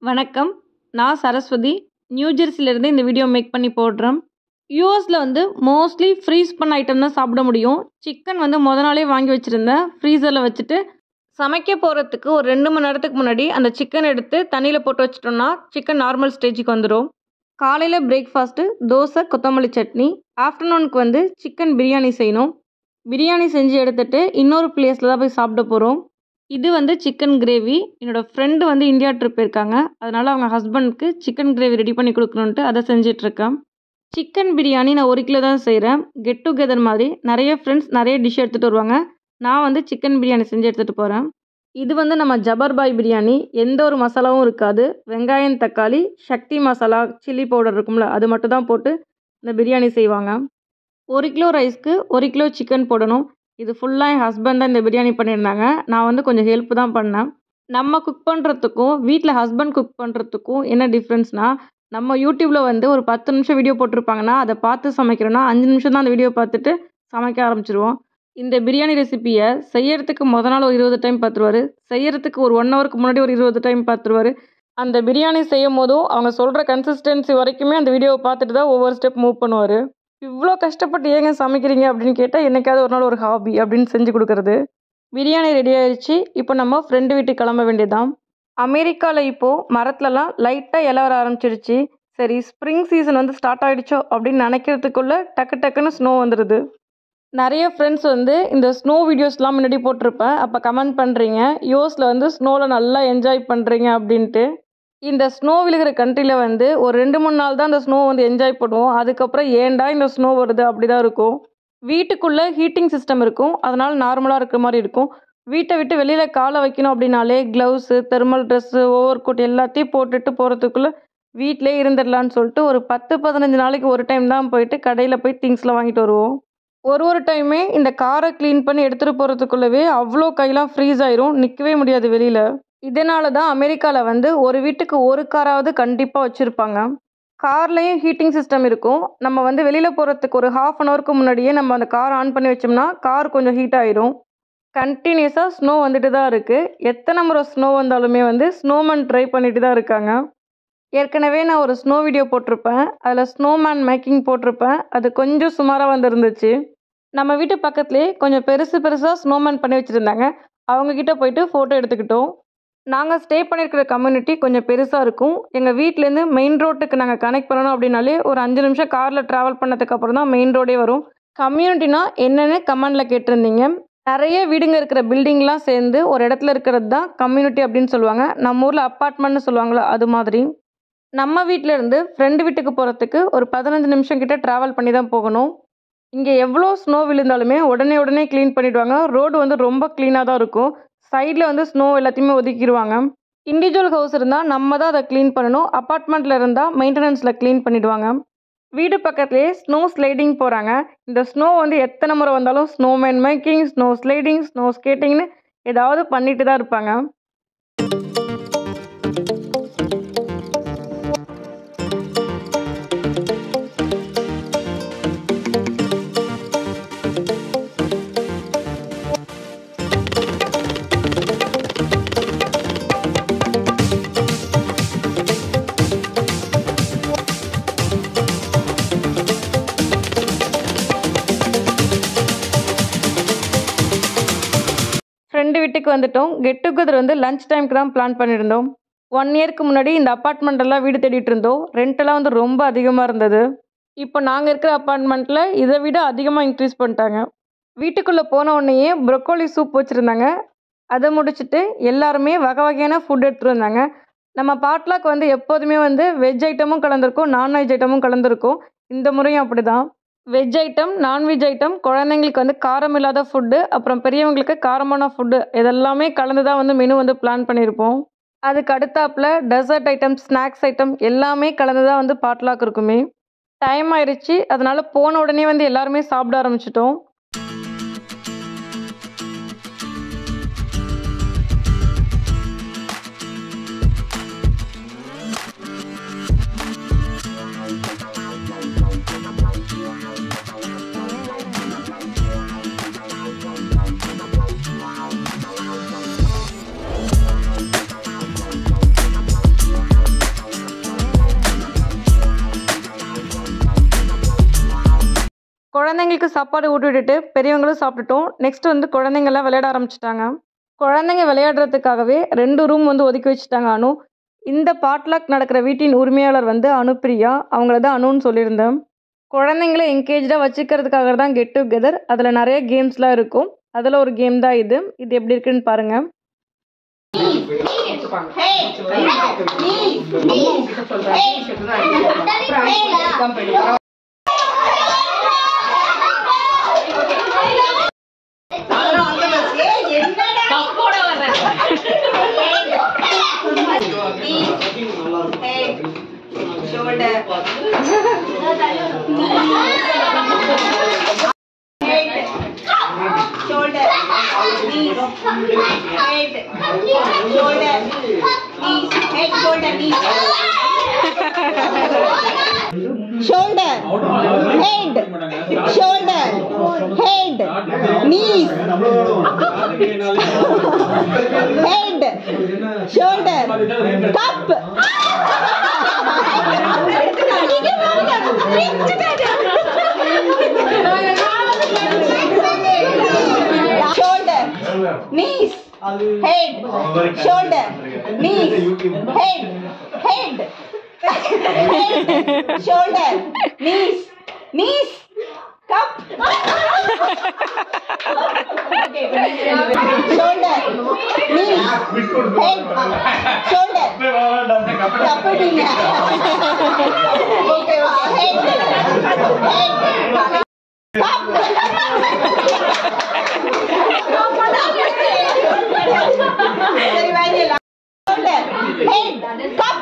வணக்கம். நான் சரஸ்வதி. நியூ ஜெர்சியிலேருந்து இந்த வீடியோ மேக் பண்ணி போடுறேன். யூஎஸில் மோஸ்ட்லி ஃப்ரீஸ் பண்ண ஐட்டம் தான் சாப்பிட முடியும். சிக்கன் நாளே வாங்கி வச்சுருந்தேன். ஃப்ரீசரில் வச்சுட்டு சமைக்க போகிறதுக்கு ஒரு 2 மணி நேரத்துக்கு முன்னாடி அந்த சிக்கன் எடுத்து தண்ணியில் போட்டு வச்சிட்டோம்னா சிக்கன் நார்மல் ஸ்டேஜுக்கு வந்துடும். காலையில் பிரேக்ஃபாஸ்ட்டு தோசை, கொத்தமல்லி சட்னி. ஆஃப்டர்நூனுக்கு சிக்கன் பிரியாணி செய்யணும். பிரியாணி செஞ்சு எடுத்துகிட்டு இன்னொரு பிளேஸில் தான் போய் சாப்பிட போகிறோம். இது சிக்கன் கிரேவி. என்னோடய ஃப்ரெண்டு இந்தியா ட்ரிப் போயிருக்காங்க. அதனால் அவங்க ஹஸ்பண்டுக்கு சிக்கன் கிரேவி ரெடி பண்ணி கொடுக்கணுன்ட்டு அதை செஞ்சிட்ருக்கேன். சிக்கன் பிரியாணி நான் 1 கிலோ தான் செய்கிறேன். கெட் டுகெதர் மாதிரி நிறைய ஃப்ரெண்ட்ஸ் நிறைய டிஷ் எடுத்துகிட்டு வருவாங்க. நான் சிக்கன் பிரியாணி செஞ்சு எடுத்துகிட்டு போகிறேன். இது நம்ம ஜபர்பாய் பிரியாணி. எந்த ஒரு மசாலாவும் இருக்காது. வெங்காயம், தக்காளி, சக்தி மசாலா, சில்லி பவுடர் இருக்கும்ல, அது மட்டும் தான் போட்டு இந்த பிரியாணி செய்வாங்க. 1 கிலோ ரைஸ்க்கு 1 கிலோ சிக்கன் போடணும். இது ஃபுல்லாக என் ஹஸ்பண்ட் தான் இந்த பிரியாணி பண்ணியிருந்தாங்க. நான் கொஞ்சம் ஹெல்ப் தான் பண்ணேன். நம்ம குக் பண்ணுறதுக்கும் வீட்டில் ஹஸ்பண்ட் குக் பண்ணுறதுக்கும் என்ன டிஃப்ரென்ஸ்னால், நம்ம யூடியூப்பில் ஒரு 10 நிமிஷம் வீடியோ போட்டிருப்பாங்கன்னா அதை பார்த்து சமைக்கிறோன்னா 5 நிமிஷம் தான் அந்த வீடியோ பார்த்துட்டு சமைக்க ஆரம்பிச்சிருவோம். இந்த பிரியாணி ரெசிப்பியை செய்யறதுக்கு நாள் ஒரு 20 டைம் பார்த்துருவாரு. செய்யறதுக்கு ஒரு 1 ஹவருக்கு முன்னாடி ஒரு 20 டைம் பார்த்துருவாரு. அந்த பிரியாணி செய்யும் போதும் அவங்க சொல்கிற கன்சிஸ்டன்சி வரைக்குமே அந்த வீடியோவை பார்த்துட்டு தான் ஒவ்வொரு ஸ்டெப் மூவ் பண்ணுவார். இவ்வளோ கஷ்டப்பட்டு ஏங்க சமைக்கிறீங்க அப்படின்னு கேட்டால், என்னைக்காவது ஒரு நாள் ஒரு ஹாபி அப்படின்னு செஞ்சு கொடுக்குறது. பிரியாணி ரெடி ஆயிடுச்சு. இப்போ நம்ம ஃப்ரெண்டு வீட்டுக்கு கிளம்ப வேண்டியதான். அமெரிக்காவில் இப்போது மரத்துலலாம் லைட்டாக இலை வர ஆரம்பிச்சிருச்சு. சரி, ஸ்ப்ரிங் சீசன் ஸ்டார்ட் ஆகிடுச்சோ அப்படின்னு நினைக்கிறதுக்குள்ளே டக்கு டக்குன்னு ஸ்னோ வந்துடுது. நிறைய ஃப்ரெண்ட்ஸ் இந்த ஸ்னோ வீடியோஸ்லாம் முன்னாடி போட்டிருப்பேன். அப்போ கமெண்ட் பண்ணுறீங்க, யூஎஸில் ஸ்னோவில் நல்லா என்ஜாய் பண்ணுறீங்க அப்படின்ட்டு. இந்த ஸ்னோ விழுகிற கண்ட்ரியில் ஒரு 2-3 நாள் தான் அந்த ஸ்னோ என்ஜாய் பண்ணுவோம். அதுக்கப்புறம் ஏன்டா இந்த ஸ்னோ வருது அப்படி தான் இருக்கும். வீட்டுக்குள்ளே ஹீட்டிங் சிஸ்டம் இருக்கும். அதனால் நார்மலாக இருக்கிற மாதிரி இருக்கும். வீட்டை விட்டு வெளியில் காலை வைக்கணும் அப்படின்னாலே gloves, thermal dress, over coat எல்லாத்தையும் போட்டுட்டு போகிறதுக்குள்ளே வீட்டிலே இருந்துடலான்னு சொல்லிட்டு ஒரு 10-15 நாளைக்கு ஒரு டைம் தான் போயிட்டு கடையில் போய் திங்ஸ்லாம் வாங்கிட்டு வருவோம். ஒரு டைமே இந்த காரை க்ளீன் பண்ணி எடுத்துகிட்டு போகிறதுக்குள்ளவே அவ்வளோ கையெல்லாம் ஃப்ரீஸ் ஆயிரும். நிற்கவே முடியாது வெளியில். இதனால தான் அமெரிக்காவில் ஒரு வீட்டுக்கு ஒரு காராவது கண்டிப்பாக வச்சுருப்பாங்க. கார்லேயும் ஹீட்டிங் சிஸ்டம் இருக்கும். நம்ம வெளியில் போகிறதுக்கு ஒரு 1/2 ஹவருக்கு முன்னாடியே நம்ம அந்த கார் ஆன் பண்ணி வச்சோம்னா கார் கொஞ்சம் ஹீட் ஆயிரும். கண்டினியூஸாக ஸ்னோ வந்துட்டு தான் இருக்குது. எத்தனை முறை ஸ்னோ வந்தாலுமே ஸ்னோமேன் ட்ரை பண்ணிட்டு தான் இருக்காங்க. ஏற்கனவே நான் ஒரு ஸ்னோ வீடியோ போட்டிருப்பேன். அதில் ஸ்னோமேன் மேக்கிங் போட்டிருப்பேன். அது கொஞ்சம் சுமாராக வந்துருந்துச்சு. நம்ம வீட்டு பக்கத்துலேயே கொஞ்சம் பெருசாக ஸ்னோமேன் பண்ணி வச்சுருந்தாங்க. அவங்கக்கிட்ட போயிட்டு ஃபோட்டோ எடுத்துக்கிட்டோம். நாங்கள் ஸ்டே பண்ணியிருக்கிற கம்யூனிட்டி கொஞ்சம் பெருசாக இருக்கும். எங்கள் வீட்டிலேருந்து மெயின் ரோட்டுக்கு நாங்கள் கனெக்ட் பண்ணணும் அப்படின்னாலே ஒரு 5 நிமிஷம் காரில் ட்ராவல் பண்ணதுக்கப்புறம் தான் மெயின் ரோடே வரும். கம்யூனிட்டினா என்னென்னு கமெண்டில் கேட்டிருந்தீங்க. நிறைய வீடுங்க இருக்கிற பில்டிங்லாம் சேர்ந்து ஒரு இடத்துல இருக்கிறது தான் கம்யூனிட்டி அப்படின்னு சொல்லுவாங்க. நம்ம ஊரில் அப்பார்ட்மெண்ட்னு சொல்லுவாங்களோ அது மாதிரி. நம்ம வீட்டிலேருந்து ஃப்ரெண்டு வீட்டுக்கு போகிறதுக்கு ஒரு 15 நிமிஷம் கிட்ட ட்ராவல் பண்ணி தான் போகணும். இங்கே எவ்வளோ ஸ்னோ விழுந்தாலுமே உடனே க்ளீன் பண்ணிவிடுவாங்க. ரோடு ரொம்ப க்ளீனாக தான் இருக்கும். சைடில் ஸ்னோ எல்லாத்தையுமே ஒதுக்கிடுவாங்க. இண்டிவிஜுவல் ஹவுஸ் இருந்தால் நம்ம தான் அதை க்ளீன் பண்ணணும். அப்பார்ட்மெண்ட்டில் இருந்தால் மெயின்டெனன்ஸில் க்ளீன் பண்ணிவிடுவாங்க. வீடு பக்கத்துலேயே ஸ்னோ ஸ்லைடிங் போகிறாங்க. இந்த ஸ்னோ எத்தனை முறை வந்தாலும் snowman making, snow sliding, snow ஸ்கேட்டிங்னு ஏதாவது பண்ணிட்டு தான் இருப்பாங்க. ஃப்ரெண்டு வீட்டுக்கு வந்துட்டோம். கெட் டுகெதர் லஞ்ச் டைமுக்கு தான் பிளான் பண்ணியிருந்தோம். 1 இயருக்கு முன்னாடி இந்த அப்பார்ட்மெண்ட்டெல்லாம் வீடு தேடிட்டு இருந்தோம். ரெண்டெல்லாம் ரொம்ப அதிகமாக இருந்தது. இப்போ நாங்கள் இருக்கிற அப்பார்ட்மெண்ட்டில் இதை விட அதிகமாக இன்க்ரீஸ் பண்ணிட்டாங்க. வீட்டுக்குள்ளே போன உடனேயே ப்ரொக்கோலி சூப் வச்சுருந்தாங்க. அதை முடிச்சுட்டு எல்லாருமே வகை வகையான ஃபுட் எடுத்துகிட்டு வந்தாங்க. நம்ம பாட்லாக் எப்போதுமே வெஜ் ஐட்டமும் கலந்துருக்கும், நான்வெஜ் ஐட்டமும் கலந்துருக்கும். இந்த முறையும் அப்படி தான். வெஜ் ஐட்டம், நான்வெஜ் ஐட்டம், குழந்தைங்களுக்கு காரம் இல்லாத ஃபுட்டு, அப்புறம் பெரியவங்களுக்கு காரமான ஃபுட்டு, இதெல்லாமே கலந்து தான் மெனு பிளான் பண்ணியிருப்போம். அதுக்கு அடுத்தாப்பில் டெசர்ட் ஐட்டம், ஸ்நாக்ஸ் ஐட்டம் எல்லாமே கலந்து தான் பாட்லாக் இருக்குமே. டைம் ஆயிடுச்சு. அதனால் போன உடனே எல்லாருமே சாப்பிட ஆரம்பிச்சிட்டோம். குழந்தைங்களுக்கு சாப்பாடு ஊட்டி விட்டுட்டு பெரியவங்களும் சாப்பிட்டுட்டோம். நெக்ஸ்ட் வந்து குழந்தைங்கள்லாம் விளையாட ஆரம்பிச்சிட்டாங்க. குழந்தைங்க விளையாடுறதுக்காகவே 2 ரூம் வந்து ஒதுக்கி வச்சுட்டாங்க அனு. இந்த பாட்லாக் நடக்கிற வீட்டின் உரிமையாளர் வந்து அனுப்பிரியா. அவங்கள தான் அனுன்னு சொல்லியிருந்தேன். குழந்தைங்கள என்கேஜ்டாக வச்சுக்கிறதுக்காக தான் கெட் டுகெதர். அதில் நிறைய கேம்ஸ்லாம் இருக்கும். அதில் ஒரு கேம் தான் இது. இது எப்படி இருக்குன்னு பாருங்கள். Shoulder, head, shoulder, head, knees, head, shoulder, cup. Shoulder, knees, head, shoulder, knees, head, head. Head, shoulder, knees, cup. Shoulder, knees, head, shoulder. Cup ding. Okay, head, cup. Very well. Shoulder, head, cup.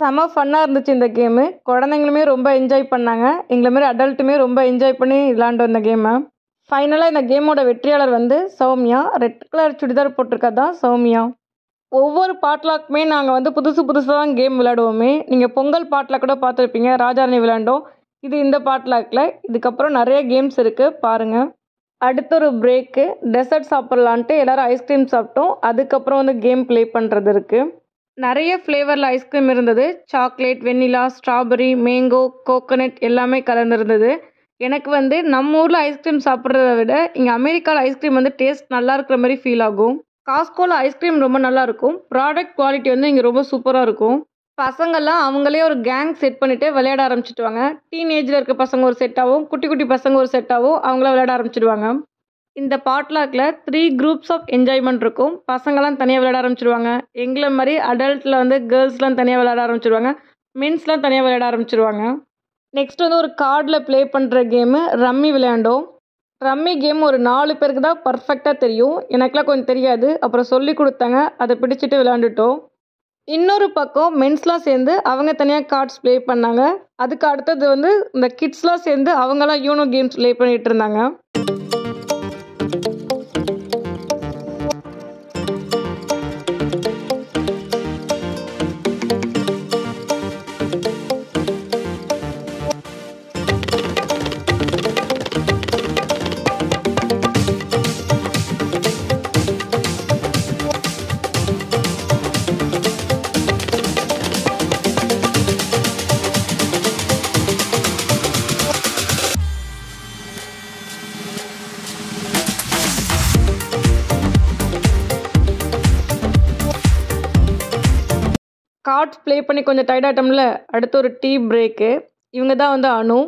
செம ஃபன்னாக இருந்துச்சு இந்த game. குழந்தைங்களுமே ரொம்ப enjoy பண்ணாங்க. எங்களை மாரி அடல்ட்டுமே ரொம்ப enjoy பண்ணி விளாண்டு வந்த கேமை. ஃபைனலாக இந்த கேமோட வெற்றியாளர் வந்து சௌமியா. ரெட் கலர் சுடிதார் போட்டிருக்கா சௌமியா. ஒவ்வொரு பாட்லாக்குமே நாங்கள் வந்து புதுசாக தான் கேம் விளையாடுவோமே. நீங்கள் பொங்கல் பாட்டில் கூட பார்த்துருப்பீங்க, ராஜாராணி விளையாண்டோம். இது இந்த பாட்லாக்கில். இதுக்கப்புறம் நிறைய கேம்ஸ் இருக்குது பாருங்கள். அடுத்த ஒரு பிரேக்கு டெசர்ட் சாப்பிட்லான்ட்டு எல்லோரும் ஐஸ்கிரீம் சாப்பிட்டோம். அதுக்கப்புறம் வந்து கேம் ப்ளே பண்ணுறது இருக்குது. நிறைய ஃப்ளேவரில் ஐஸ்கிரீம் இருந்தது. சாக்லேட், வெண்ணிலா, ஸ்ட்ராபெரி, மேங்கோ, கோகோனட் எல்லாமே கலந்துருந்தது. எனக்கு வந்து நம்ம ஊரில் ஐஸ்கிரீம் சாப்பிட்றத விட இங்கே அமெரிக்காவில் ஐஸ்கிரீம் வந்து டேஸ்ட் நல்லா இருக்கிற மாதிரி ஃபீல் ஆகும். காஸ்கோவில் ஐஸ்கிரீம் ரொம்ப நல்லாயிருக்கும். ப்ராடக்ட் குவாலிட்டி வந்து இங்கே ரொம்ப சூப்பராக இருக்கும். பசங்கள்லாம் அவங்களே ஒரு கேங் செட் பண்ணிவிட்டு விளையாட ஆரம்பிச்சிடுவாங்க. டீனேஜில் இருக்க பசங்க ஒரு செட்டாகவும், குட்டி குட்டி பசங்க ஒரு செட்டாகவும் அவங்கள விளையாட ஆரம்பிச்சிடுவாங்க. இந்த பாட்லாக்கில் 3 குரூப்ஸ் ஆஃப் என்ஜாய்மெண்ட் இருக்கும். பசங்களாம் தனியாக விளையாட ஆரம்பிச்சிடுவாங்க. எங்களை மாதிரி அடல்ட்டில் வந்து கேர்ள்ஸ்லாம் தனியாக விளையாட ஆரம்பிச்சிடுவாங்க. மென்ஸ்லாம் தனியாக விளையாட ஆரம்பிச்சிடுவாங்க. நெக்ஸ்ட் வந்து ஒரு கார்டில் ப்ளே பண்ணுற கேமு ரம்மி விளையாண்டோம். ரம்மி கேம் ஒரு 4 பேருக்கு தான் பர்ஃபெக்டாக தெரியும். எனக்குலாம் கொஞ்சம் தெரியாது. அப்புறம் சொல்லி கொடுத்தாங்க. அதை பிடிச்சிட்டு விளையாண்டுட்டோம். இன்னொரு பக்கம் மென்ஸ்லாம் சேர்ந்து அவங்க தனியாக கார்ட்ஸ் ப்ளே பண்ணாங்க. அதுக்கு அடுத்தது வந்து இந்த கிட்ஸ்லாம் சேர்ந்து அவங்களாம் யூனோ கேம்ஸ் ப்ளே பண்ணிகிட்டு இருந்தாங்க. கார்ட்ஸ் ப்ளே பண்ணி கொஞ்சம் டயர்ட் ஆகிட்டோம்ல. அடுத்து ஒரு டீ பிரேக்கு. இவங்க தான் வந்து அனு.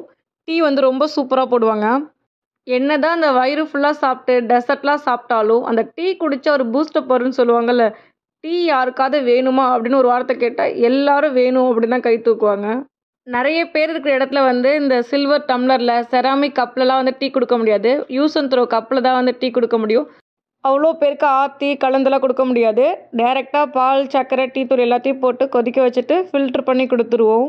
டீ வந்து ரொம்ப சூப்பராக போடுவாங்க. என்ன தான் அந்த வயிறு ஃபுல்லாக சாப்பிட்டு டெசர்ட்லாம் சாப்பிட்டாலும் அந்த டீ குடித்தா ஒரு பூஸ்டப் வரும்னு சொல்லுவாங்கள்ல. டீ யாருக்காவது வேணுமா அப்படின்னு ஒரு வார்த்தை கேட்டால் எல்லாரும் வேணும் அப்படின்னு தான் கை தூக்குவாங்க. நிறைய பேர் இருக்கிற இடத்துல வந்து இந்த சில்வர் டம்ளரில், செராமிக் கப்லலாம் வந்து டீ கொடுக்க முடியாது. யூஸ் அண்ட் த்ரோ கப்பில் தான் வந்து டீ கொடுக்க முடியும். அவ்வளோ பேருக்கு ஆற்றி கலந்தெல்லாம் கொடுக்க முடியாது. டைரெக்டாக பால், சர்க்கரை, டீ தூள் எல்லாத்தையும் போட்டு கொதிக்க வச்சுட்டு ஃபில்ட்ரு பண்ணி கொடுத்துருவோம்.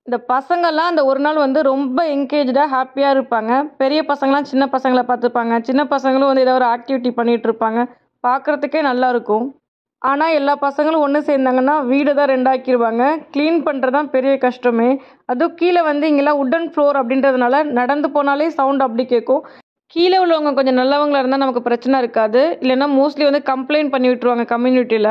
இந்த பசங்கள்லாம் அந்த ஒரு நாள் வந்து ரொம்ப என்கேஜாக ஹாப்பியாக இருப்பாங்க. பெரிய பசங்களாம் சின்ன பசங்களை பார்த்துப்பாங்க. சின்ன பசங்களும் வந்து ஏதாவது ஒரு ஆக்டிவிட்டி பண்ணிகிட்டு இருப்பாங்க. பார்க்குறதுக்கே நல்லாயிருக்கும். ஆனால் எல்லா பசங்களும் ஒன்று சேர்ந்தாங்கன்னா வீடை தான் 2 ஆக்கிடுவாங்க. க்ளீன் பண்ணுறது தான் பெரிய கஷ்டமே. அதுவும் கீழே வந்து இங்கெல்லாம் உட்டன் ஃப்ளோர் அப்படின்றதுனால நடந்து போனாலே சவுண்ட் அப்படி கேட்கும். கீழே உள்ளவங்க கொஞ்சம் நல்லவங்களாக இருந்தால் நமக்கு பிரச்சனை இருக்காது. இல்லைன்னா மோஸ்ட்லி வந்து கம்ப்ளைண்ட் பண்ணி விட்டுருவாங்க கம்யூனிட்டியில்.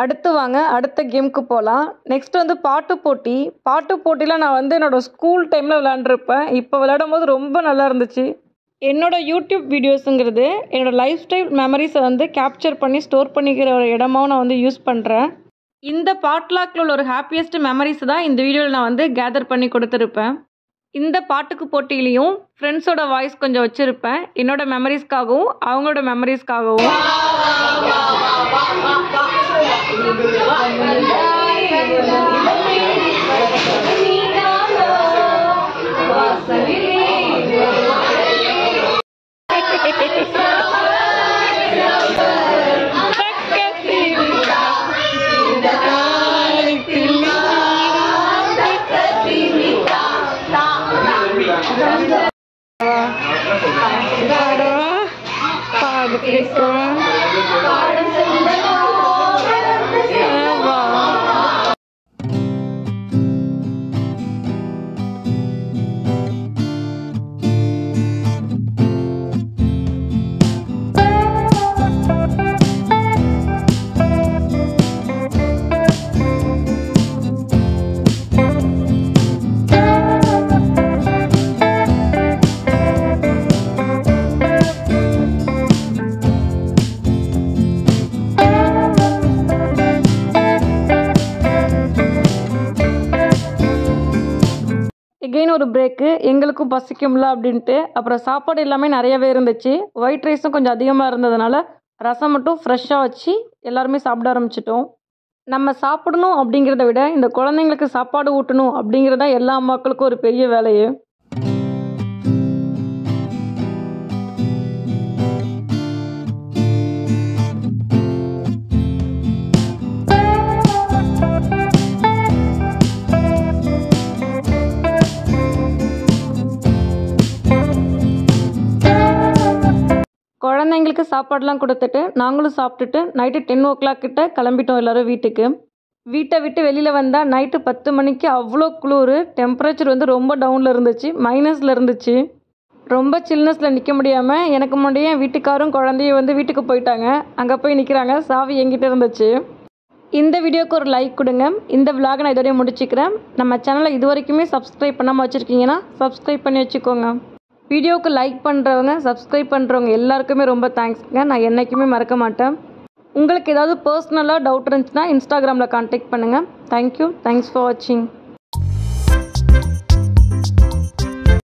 அடுத்து வாங்க அடுத்த கேமுக்கு போகலாம். நெக்ஸ்ட் வந்து பாட்டு போட்டி. பாட்டு போட்டியில் நான் வந்து என்னோடய ஸ்கூல் டைமில் விளையாண்டுருப்பேன். இப்போ விளையாடும் போது ரொம்ப நல்லா இருந்துச்சு. என்னோடய யூடியூப் வீடியோஸுங்கிறது என்னோடய லைஃப் ஸ்டைல் மெமரிஸை வந்து கேப்சர் பண்ணி ஸ்டோர் பண்ணிக்கிற ஒரு இடமாவும் நான் வந்து யூஸ் பண்ணுறேன். இந்த பாட்லாக்கில் உள்ள ஒரு ஹாப்பியஸ்ட் மெமரிஸ் தான் இந்த வீடியோவில் நான் வந்து கேதர் பண்ணி கொடுத்துருப்பேன். இந்த பாட்டுக்கு போட்டியிலையும் ஃப்ரெண்ட்ஸோட வாய்ஸ் கொஞ்சம் வச்சுருப்பேன். என்னோடய மெமரிஸ்க்காகவும் அவங்களோட மெமரிஸ்க்காகவும். எகெயின் ஒரு பிரேக்கு. எங்களுக்கும் பசிக்கும்ல அப்படின்ட்டு அப்புறம் சாப்பாடு எல்லாமே நிறையவே இருந்துச்சு. ஒயிட் ரைஸும் கொஞ்சம் அதிகமாக இருந்ததுனால ரசம் மட்டும் ஃப்ரெஷ்ஷாக வச்சு எல்லாருமே சாப்பிட ஆரம்பிச்சிட்டோம். நம்ம சாப்பிடணும் அப்படிங்கிறத விட இந்த குழந்தைங்களுக்கு சாப்பாடு ஊட்டணும் அப்படிங்கிறதா எல்லா அம்மாக்களுக்கும் ஒரு பெரிய வேலையே. குழந்தைங்களுக்கு சாப்பாடெலாம் கொடுத்துட்டு நாங்களும் சாப்பிட்டுட்டு நைட்டு 10 கிட்ட கிளம்பிட்டோம் எல்லோரும் வீட்டுக்கு. வீட்டை விட்டு வெளியில் வந்தால் நைட்டு 10 மணிக்கு அவ்வளோ குளிர். டெம்பரேச்சர் வந்து ரொம்ப டவுனில் இருந்துச்சு, மைனஸில் இருந்துச்சு. ரொம்ப சில்னஸில் நிற்க முடியாமல் எனக்கு முன்னாடியே என் வீட்டுக்காரும் குழந்தையும் வந்து வீட்டுக்கு போயிட்டாங்க. அங்கே போய் நிற்கிறாங்க. சாவி என்கிட்ட இருந்துச்சு. இந்த வீடியோவுக்கு ஒரு லைக் கொடுங்க. இந்த விலாகை நான் இதோடய முடிச்சுக்கிறேன். நம்ம சேனலை இது வரைக்குமே சப்ஸ்கிரைப் பண்ணாமல் வச்சுருக்கீங்கன்னா சப்ஸ்கிரைப் பண்ணி வச்சுக்கோங்க. வீடியோவுக்கு லைக் பண்ணுறவங்க சப்ஸ்கிரைப் பண்ணுறவங்க எல்லாருக்குமே ரொம்ப தேங்க்ஸ்ங்க. நான் என்றைக்குமே மறக்க மாட்டேன். உங்களுக்கு ஏதாவது பர்சனலாக டவுட் இருந்துச்சுன்னா இன்ஸ்டாகிராமில் கான்டாக்ட் பண்ணுங்கள். தேங்க்யூ. தேங்க்ஸ் ஃபார் வாட்சிங்.